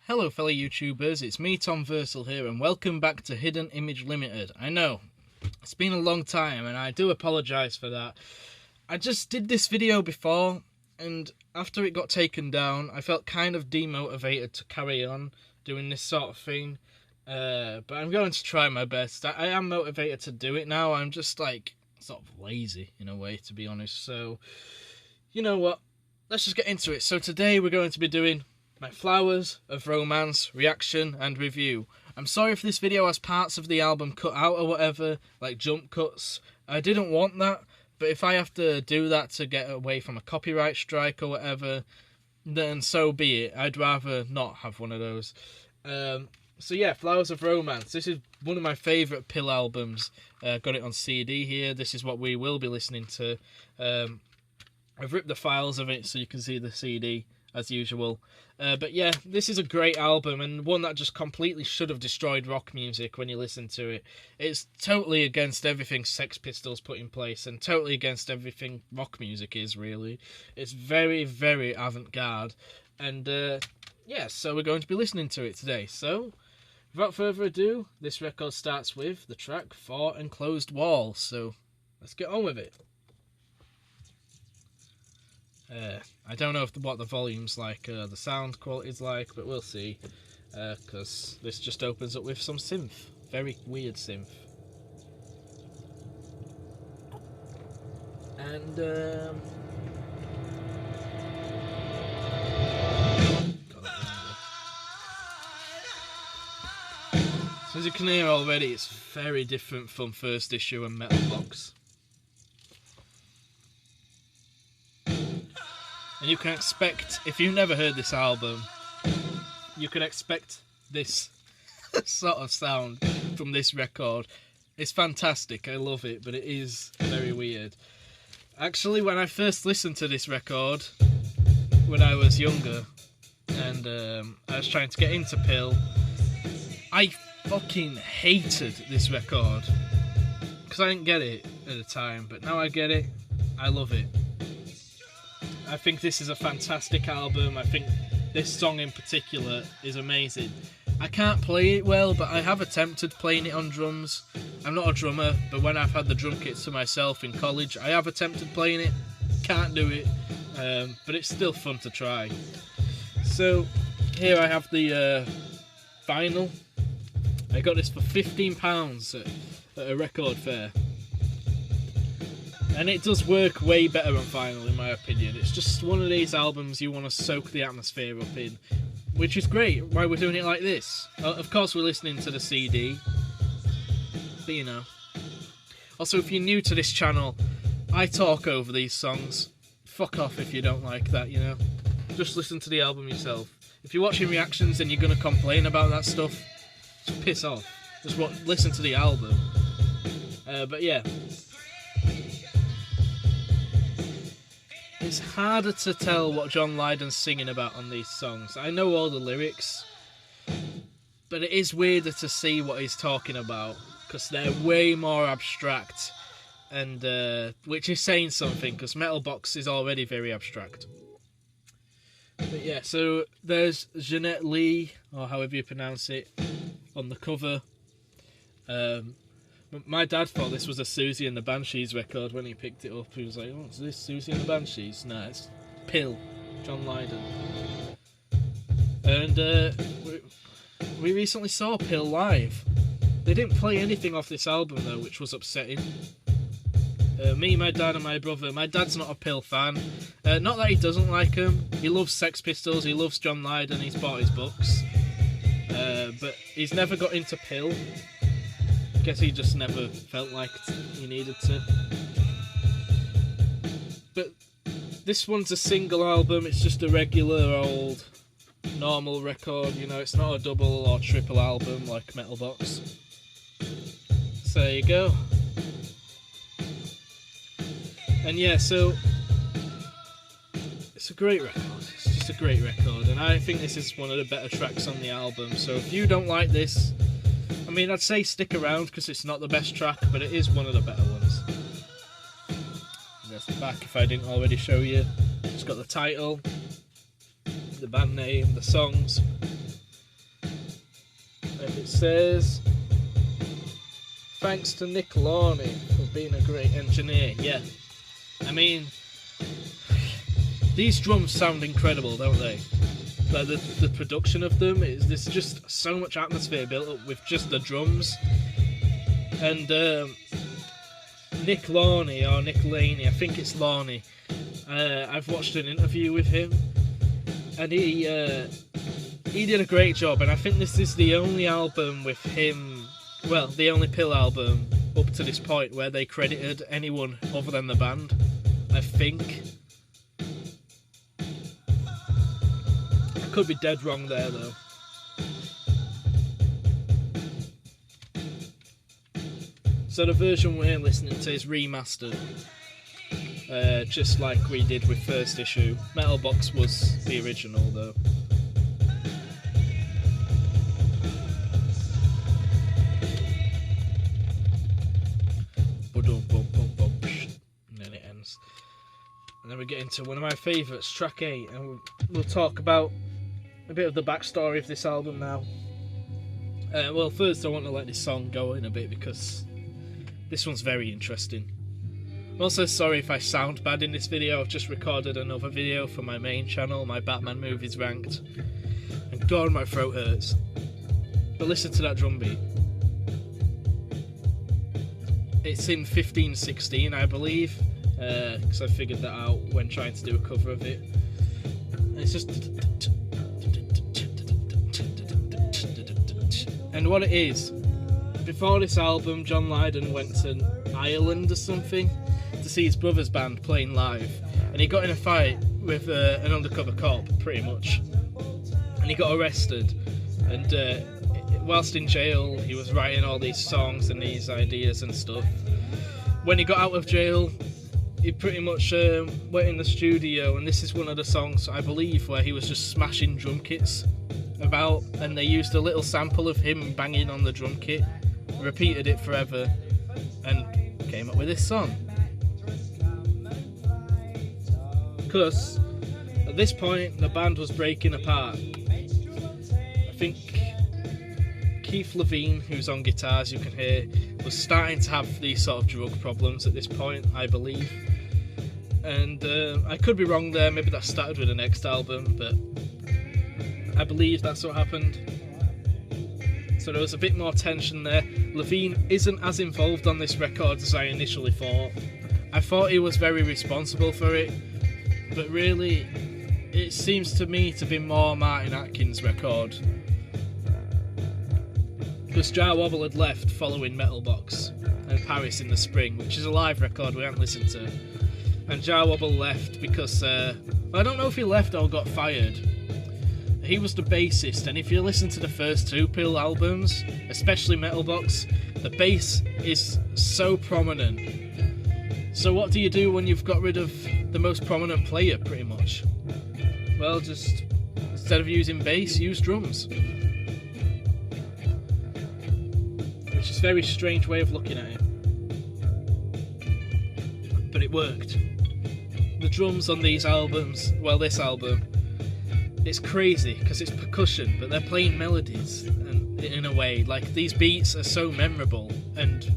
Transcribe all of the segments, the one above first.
Hello fellow YouTubers, it's me Tom Versal here and welcome back to Hidden Image Limited. I know, it's been a long time and I do apologise for that. I just did this video before and after it got taken down I felt kind of demotivated to carry on doing this sort of thing. But I'm going to try my best. I am motivated to do it now. I'm just like sort of lazy in a way, to be honest. So, you know what? Let's just get into it. So today we're going to be doing my Flowers of Romance reaction and review. I'm sorry if this video has parts of the album cut out or whatever, like jump cuts. I didn't want that, but if I have to do that to get away from a copyright strike or whatever, then so be it. I'd rather not have one of those. So yeah, Flowers of Romance. This is one of my favourite PiL albums. Got it on CD here. This is what we will be listening to. I've ripped the files of it so you can see the CD as usual. But yeah, this is a great album and one that just completely should have destroyed rock music when you listen to it. It's totally against everything Sex Pistols put in place and totally against everything rock music is, really. It's very, very avant-garde. And yeah, so we're going to be listening to it today. So, without further ado, this record starts with the track For Enclosed Walls. So, let's get on with it. I don't know what the volume's like, the sound quality's like, but we'll see. Because this just opens up with some synth. Very weird synth. And, so as you can hear already, it's very different from first issue and Metal Box. And you can expect, if you've never heard this album, you can expect this sort of sound from this record. It's fantastic, I love it, but it is very weird. Actually, when I first listened to this record, when I was younger, and I was trying to get into PiL, I fucking hated this record. Because I didn't get it at the time, but now I get it, I love it. I think this is a fantastic album. I think this song in particular is amazing. I can't play it well, but I have attempted playing it on drums. I'm not a drummer, but when I've had the drum kits to myself in college, I have attempted playing it. Can't do it, but it's still fun to try. So here I have the vinyl. I got this for £15 at a record fair. And it does work way better on vinyl, in my opinion. It's just one of these albums you want to soak the atmosphere up in, which is great, why we're doing it like this. Of course, we're listening to the CD, but you know. Also, if you're new to this channel, I talk over these songs. Fuck off if you don't like that, you know. Just listen to the album yourself. If you're watching reactions and you're going to complain about that stuff, just piss off. Just listen to the album. But yeah. It's harder to tell what John Lydon's singing about on these songs. I know all the lyrics, but it is weirder to see what he's talking about, because they're way more abstract, and which is saying something, because Metal Box is already very abstract. But yeah, so there's Jeanette Lee, or however you pronounce it, on the cover. My dad thought this was a Susie and the Banshees record when he picked it up. He was like, oh, is this Susie and the Banshees? No, it's PiL, John Lydon. And we recently saw PiL live. They didn't play anything off this album though, which was upsetting. Me, my dad and my brother. My dad's not a PiL fan. Not that he doesn't like them. He loves Sex Pistols, he loves John Lydon, he's bought his books. But he's never got into PiL. Guess he just never felt like he needed to. But this one's a single album. It's just a regular old normal record, you know. It's not a double or triple album like Metal Box. So there you go. And yeah, so it's a great record. It's just a great record, and I think this is one of the better tracks on the album. So if you don't like this, I mean, I'd say stick around because it's not the best track, but it is one of the better ones. There's the back if I didn't already show you. It's got the title, the band name, the songs. And it says, thanks to Nick Lawney for being a great engineer. Yeah, I mean, these drums sound incredible, don't they? Like the production of them, there's just so much atmosphere built up with just the drums. And Nick Lawney, or Nick Laney, I think it's Lawney, I've watched an interview with him, and he did a great job, and I think this is the only album with him, well, the only PiL album up to this point where they credited anyone other than the band, I think. I could be dead wrong there though. So the version we're listening to is remastered, just like we did with first issue. Metal Box was the original though. And then it ends. And then we get into one of my favourites, track 8, and we'll talk about a bit of the backstory of this album now. Well, first I want to let this song go in a bit because this one's very interesting. I'm also sorry if I sound bad in this video. I've just recorded another video for my main channel, my Batman Movies Ranked, and God, my throat hurts. But listen to that drum beat. It's in 15/16, I believe, because I figured that out when trying to do a cover of it. And it's just... And what it is, before this album, John Lydon went to Ireland or something to see his brother's band playing live, and he got in a fight with an undercover cop, pretty much, and he got arrested. And whilst in jail, he was writing all these songs and these ideas and stuff. When he got out of jail, he pretty much went in the studio, and this is one of the songs, I believe, where he was just smashing drum kits about, and they used a little sample of him banging on the drum kit, repeated it forever, and came up with this song. Because at this point the band was breaking apart. I think Keith Levine, who's on guitars, you can hear, was starting to have these sort of drug problems at this point, I believe. And I could be wrong there, maybe that started with the next album, but I believe that's what happened. So there was a bit more tension there. Levine isn't as involved on this record as I initially thought. I thought he was very responsible for it, but really it seems to me to be more Martin Atkins' record. Because Jar Wobble had left following Metal Box and Paris in the Spring, which is a live record we haven't listened to. And Jar Wobble left because, I don't know if he left or got fired. He was the bassist, and if you listen to the first two PiL albums, especially Metal Box, the bass is so prominent. So what do you do when you've got rid of the most prominent player, pretty much? Well, just instead of using bass, use drums. Which is a very strange way of looking at it. But it worked. The drums on these albums, well, this album, it's crazy because it's percussion, but they're playing melodies, and in a way, like, these beats are so memorable and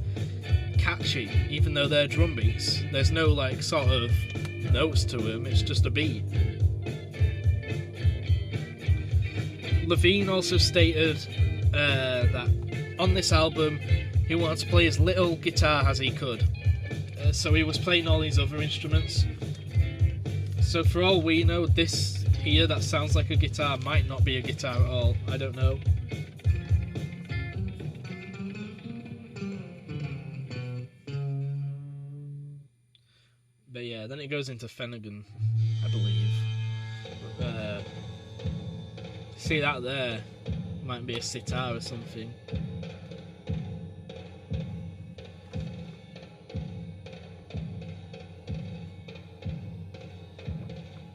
catchy, even though they're drum beats. There's no, like, sort of notes to them, it's just a beat. Levine also stated that on this album he wanted to play as little guitar as he could, so he was playing all these other instruments. So for all we know, this here that sounds like a guitar might not be a guitar at all, I don't know. But yeah, then it goes into Phenagen, I believe. See that there? Might be a sitar or something.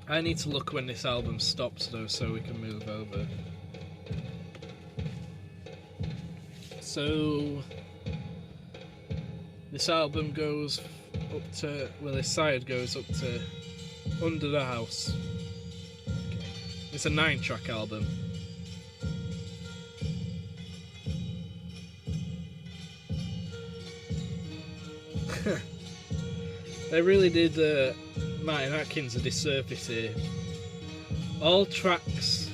I need to look when this album stops though, so we can move over. So this album goes up to, well, this side goes up to Under the House. Okay. It's a 9-track album. They really did Martin Atkins a disservice here. All tracks,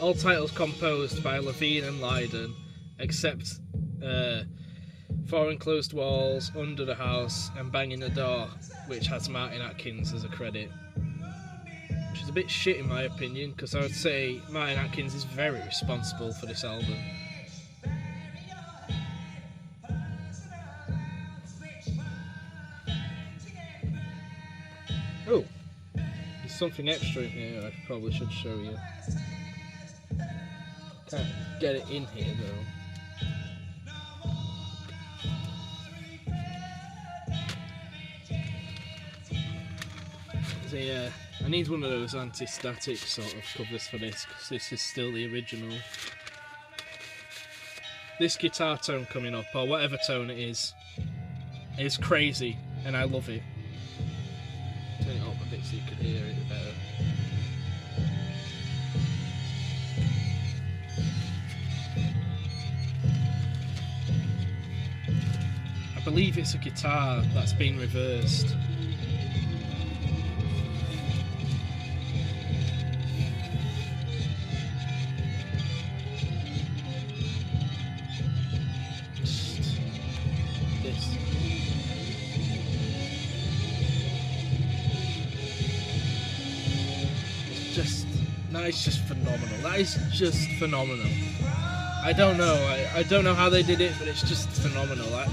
all titles composed by Levine and Lydon, except For Enclosed Walls, Under the House, and Banging the Door, which has Martin Atkins as a credit. Which is a bit shit in my opinion, because I would say Martin Atkins is very responsible for this album. Oh, there's something extra in here I probably should show you. Can't get it in here though. I need one of those anti-static sort of covers for this, because this is still the original. This guitar tone coming up, or whatever tone it is crazy, and I love it. Turn it up a bit so you can hear it better. I believe it's a guitar that's been reversed. That is just phenomenal. That is just phenomenal. I don't know. I don't know how they did it, but it's just phenomenal. I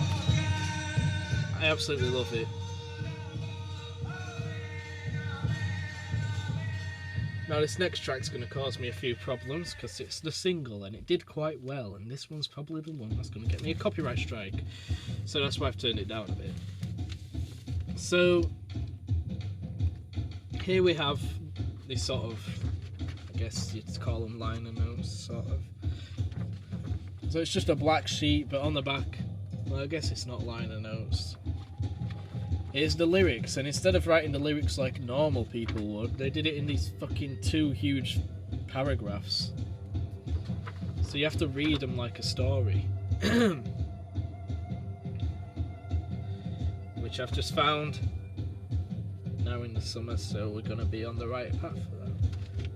absolutely love it. Now this next track's going to cause me a few problems because it's the single and it did quite well, and this one's probably the one that's going to get me a copyright strike. So that's why I've turned it down a bit. So here we have this sort of, I guess you'd call them liner notes, sort of. So it's just a black sheet, but on the back, well, I guess it's not liner notes. It's the lyrics, and instead of writing the lyrics like normal people would, they did it in these fucking 2 huge paragraphs. So you have to read them like a story. Which I've just found now in the summer, so we're going to be on the right path for that.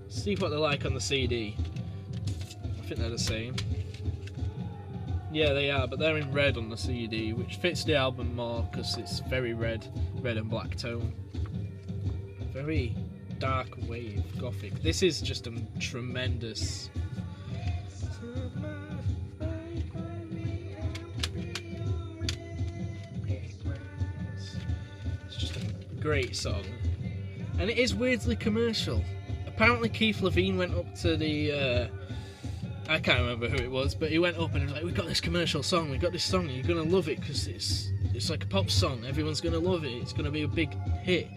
See what they're like on the CD. I think they're the same. Yeah, they are, but they're in red on the CD, which fits the album more because it's very red and black tone. Very dark wave, gothic. This is just a tremendous. It's just a great song, and it is weirdly commercial. Apparently Keith Levine went up to the I can't remember who it was, but he went up and he was like, "We got this commercial song, we got this song, you're gonna love it because it's like a pop song, everyone's gonna love it, it's gonna be a big hit."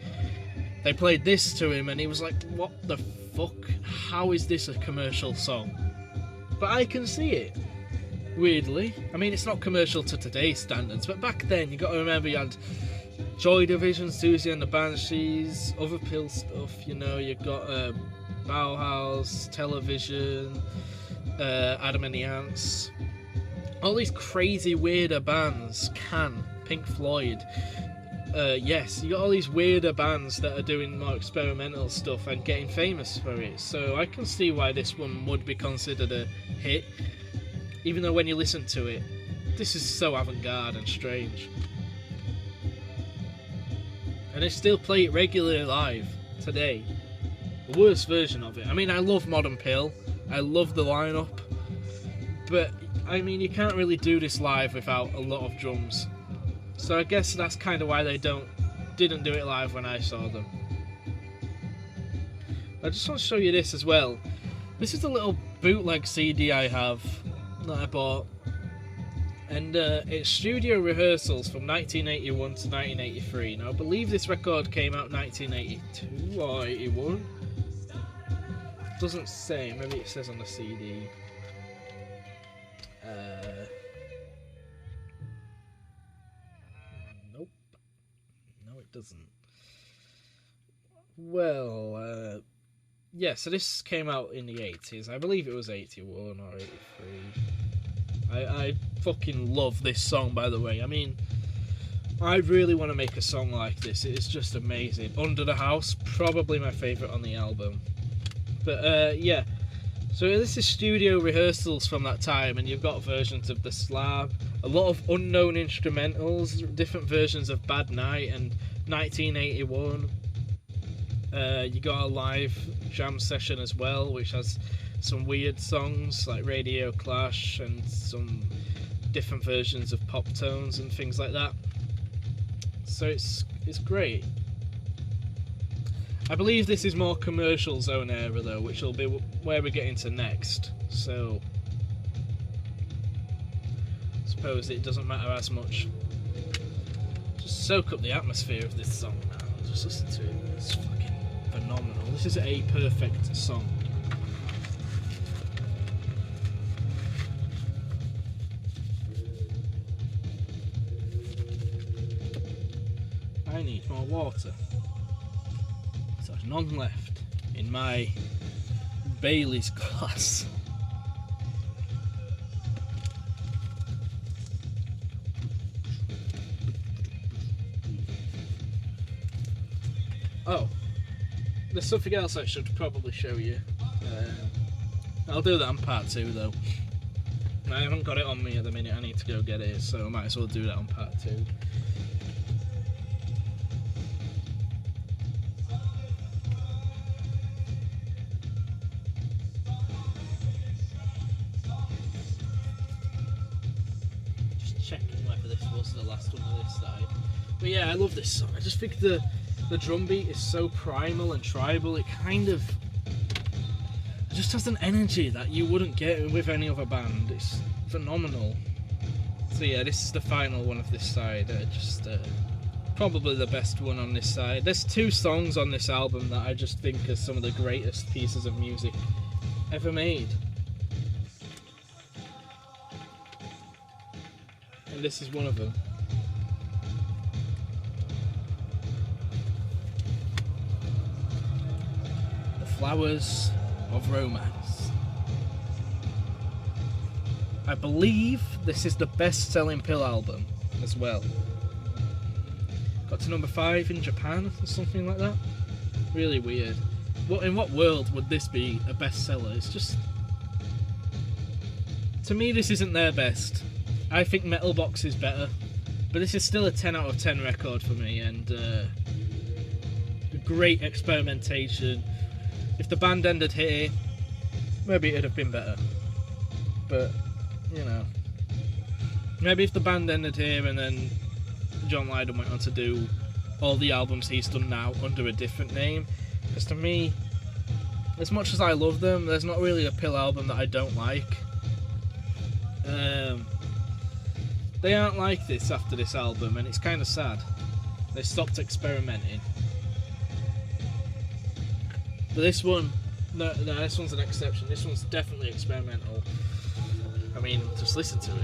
They played this to him and he was like, "What the fuck? How is this a commercial song?" But I can see it, weirdly. I mean, it's not commercial to today's standards, but back then, you got to remember, you had Joy Division, Susie and the Banshees, other PiL stuff, you know, you got Bauhaus, Television, Adam and the Ants, all these crazy weirder bands, Pink Floyd, yes, you got all these weirder bands that are doing more experimental stuff and getting famous for it, so I can see why this one would be considered a hit, even though when you listen to it, this is so avant-garde and strange. And they still play it regularly live today. The worst version of it. I mean, I love modern PiL, I love the lineup, but I mean, you can't really do this live without a lot of drums. So I guess that's kind of why they didn't do it live when I saw them. I just want to show you this as well. This is a little bootleg CD I have that I bought, and it's studio rehearsals from 1981 to 1983. Now I believe this record came out 1982 or 81. Doesn't say, maybe it says on the CD. Nope. No, it doesn't. Well, yeah, so this came out in the 80s. I believe it was 81 or 83. I fucking love this song, by the way. I mean, I really want to make a song like this. It is just amazing. Under the House, probably my favourite on the album. But yeah, so this is studio rehearsals from that time, and you've got versions of The Slab, a lot of unknown instrumentals, different versions of Bad Night and 1981. You got a live jam session as well, which has some weird songs like Radio Clash and some different versions of Pop Tones and things like that. So it's great. I believe this is more commercial zone era though, which will be where we get into next. So I suppose it doesn't matter as much. Just soak up the atmosphere of this song now. Just listen to it. It's fucking phenomenal. This is a perfect song. I need more water. So there's none left in my Bailey's glass. Oh, there's something else I should probably show you. I'll do that on part 2 though. I haven't got it on me at the minute, I need to go get it, so I might as well do that on part 2. Checking whether this was the last one on this side. But yeah, I love this song. I just think the drum beat is so primal and tribal. It kind of just has an energy that you wouldn't get with any other band. It's phenomenal. So yeah, this is the final one of this side. Probably the best one on this side. There's 2 songs on this album that I just think are some of the greatest pieces of music ever made. And this is one of them. The Flowers of Romance. I believe this is the best-selling PiL album as well. Got to number 5 in Japan or something like that. Really weird. In what world would this be a bestseller? It's just... To me, this isn't their best. I think Metal Box is better, but this is still a 10 out of 10 record for me, and great experimentation. If the band ended here, maybe it'd have been better. But, you know, maybe if the band ended here and then John Lydon went on to do all the albums he's done now under a different name, because to me, as much as I love them, there's not really a PiL album that I don't like. They aren't like this after this album, and it's kind of sad. They stopped experimenting. But this one, no, this one's an exception. This one's definitely experimental. I mean, just listen to it.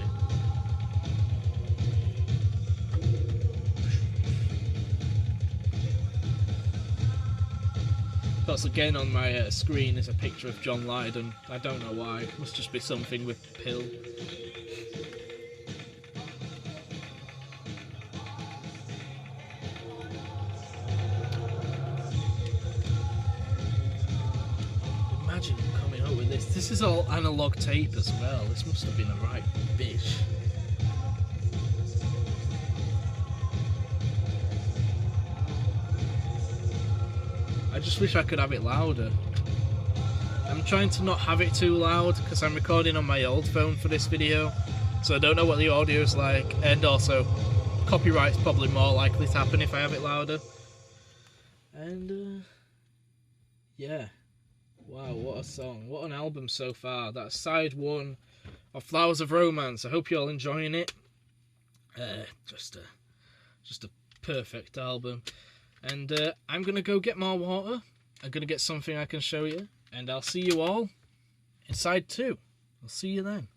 That's again on my screen is a picture of John Lydon. I don't know why. It must just be something with PiL. Imagine coming up with this. This is all analog tape as well. This must have been a right bitch. I just wish I could have it louder. I'm trying to not have it too loud because I'm recording on my old phone for this video, so I don't know what the audio is like, and also copyright's probably more likely to happen if I have it louder. And yeah, wow, what a song, what an album so far. That's side 1 of Flowers of Romance. I hope you're all enjoying it. Just a perfect album. And I'm going to go get more water. I'm going to get something I can show you. And I'll see you all in side 2. I'll see you then.